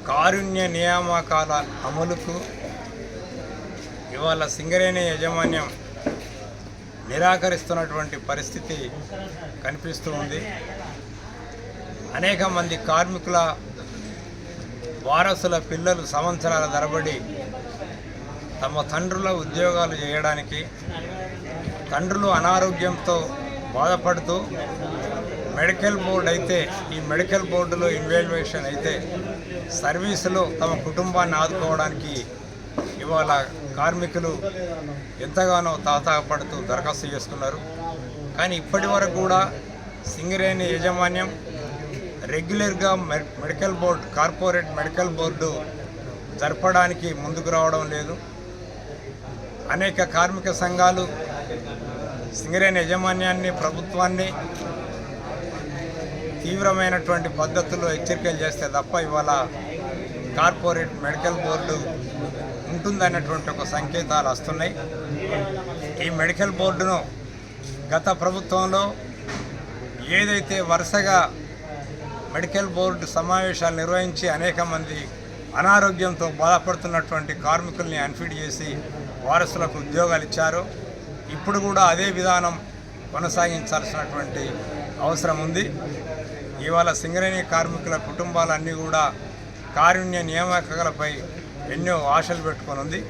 కారుణ్య నియామకాల అమలుకు ఇవాళ సింగరేణి యాజమాన్యం నిరాకరిస్తున్నటువంటి పరిస్థితి కనిపిస్తూ ఉంది. అనేక మంది కార్మికుల వారసుల పిల్లలు సంవత్సరాల తరబడి తమ తండ్రుల ఉద్యోగాలు చేయడానికి తండ్రులు అనారోగ్యంతో బాధపడుతూ మెడికల్ బోర్డు అయితే ఈ మెడికల్ బోర్డులో ఇన్వాల్వేషన్ అయితే సర్వీసులో తమ కుటుంబాన్ని ఆదుకోవడానికి ఇవాళ కార్మికులు ఎంతగానో తాతాపడుతూ దరఖాస్తు చేసుకున్నారు. కానీ ఇప్పటి వరకు కూడా సింగరేణి యాజమాన్యం రెగ్యులర్గా medical board corporate medical board జరపడానికి ముందుకు రావడం లేదు. అనేక కార్మిక సంఘాలు సింగరేణి యాజమాన్యాన్ని ప్రభుత్వాన్ని తీవ్రమైనటువంటి పద్ధతుల్లో హెచ్చరికలు చేస్తే తప్ప ఇవాళ కార్పొరేట్ మెడికల్ బోర్డు ఉంటుందన్నటువంటి ఒక సంకేతాలు వస్తున్నాయి. ఈ మెడికల్ బోర్డును గత ప్రభుత్వంలో ఏదైతే వరుసగా మెడికల్ బోర్డు సమావేశాలు నిర్వహించి అనేక మంది అనారోగ్యంతో బాధపడుతున్నటువంటి కార్మికుల్ని అన్ఫిట్ చేసి వారసులకు ఉద్యోగాలు ఇచ్చారో ఇప్పుడు కూడా అదే విధానం కొనసాగించాల్సినటువంటి అవసరం ఉంది. ఇవాళ సింగరేణి కార్మికుల కుటుంబాలన్నీ కూడా కారుణ్య నియామకాలపై ఎన్నో ఆశలు పెట్టుకొని ఉంది.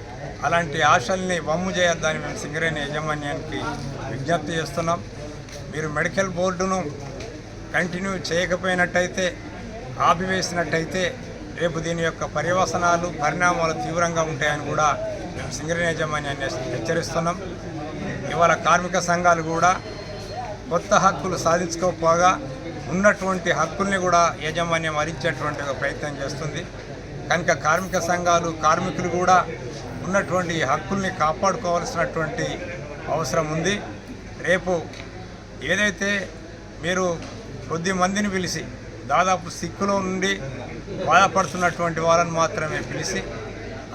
అలాంటి ఆశల్ని వమ్ము చేయొద్దని మేము సింగరేణి యాజమాన్యానికి విజ్ఞప్తి చేస్తున్నాం. మీరు మెడికల్ బోర్డును కంటిన్యూ చేయకపోయినట్టయితే ఆపివేసినట్టయితే రేపు దీని యొక్క పర్యవసనాలు పరిణామాలు తీవ్రంగా ఉంటాయని కూడా మేము సింగరేణి యాజమాన్యాన్ని హెచ్చరిస్తున్నాం. ఇవాళ కార్మిక సంఘాలు కూడా కొత్త హక్కులు సాధించుకోకపోగా ఉన్నటువంటి హక్కుల్ని కూడా యాజమాన్యం హరించేటువంటి ఒక ప్రయత్నం చేస్తుంది. కనుక కార్మిక సంఘాలు కార్మికులు కూడా ఉన్నటువంటి హక్కుల్ని కాపాడుకోవాల్సినటువంటి అవసరం ఉంది. రేపు ఏదైతే మీరు కొద్ది మందిని పిలిచి దాదాపు సిక్కులో నుండి బాధపడుతున్నటువంటి వాళ్ళని మాత్రమే పిలిచి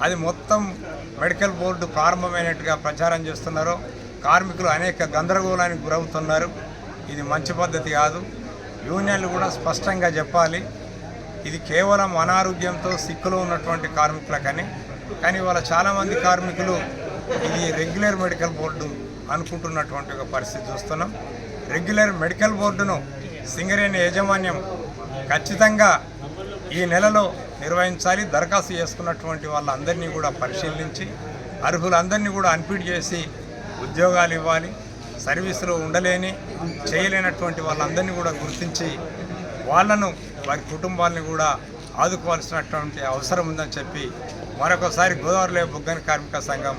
అది మొత్తం మెడికల్ బోర్డు ప్రారంభమైనట్టుగా ప్రచారం చేస్తున్నారో కార్మికులు అనేక గందరగోళానికి గురవుతున్నారు. ఇది మంచి పద్ధతి కాదు. యూనియన్లు కూడా స్పష్టంగా చెప్పాలి, ఇది కేవలం అనారోగ్యంతో సిక్కులో ఉన్నటువంటి కార్మికులకని. కానీ వాళ్ళ చాలామంది కార్మికులు ఇది రెగ్యులర్ మెడికల్ బోర్డు అనుకుంటున్నటువంటి ఒక పరిస్థితి చూస్తున్నాం. రెగ్యులర్ మెడికల్ బోర్డును సింగరేణి యాజమాన్యం ఖచ్చితంగా ఈ నెలలో నిర్వహించాలి. దరఖాస్తు చేసుకున్నటువంటి వాళ్ళందరినీ కూడా పరిశీలించి అర్హులందరినీ కూడా అన్ఫిట్ చేసి ఉద్యోగాలు ఇవ్వాలి. సర్వీసులో ఉండలేని చేయలేనటువంటి వాళ్ళందరినీ కూడా గుర్తించి వాళ్ళను వారి కుటుంబాలని కూడా ఆదుకోవాల్సినటువంటి అవసరం ఉందని చెప్పి మరొకసారి గోదావరిలో బొగ్గని కార్మిక సంఘం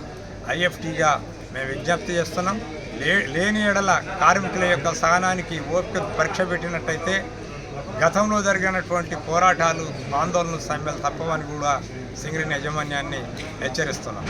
ఐఎఫ్టీగా మేము విజ్ఞప్తి చేస్తున్నాం. లేని ఎడల కార్మికుల యొక్క సహనానికి ఓపిక పరీక్ష పెట్టినట్టయితే గతంలో జరిగినటువంటి పోరాటాలు ఆందోళనలు సమ్మెలు తప్పవని కూడా సింగరేణి యాజమాన్యాన్ని హెచ్చరిస్తున్నాం.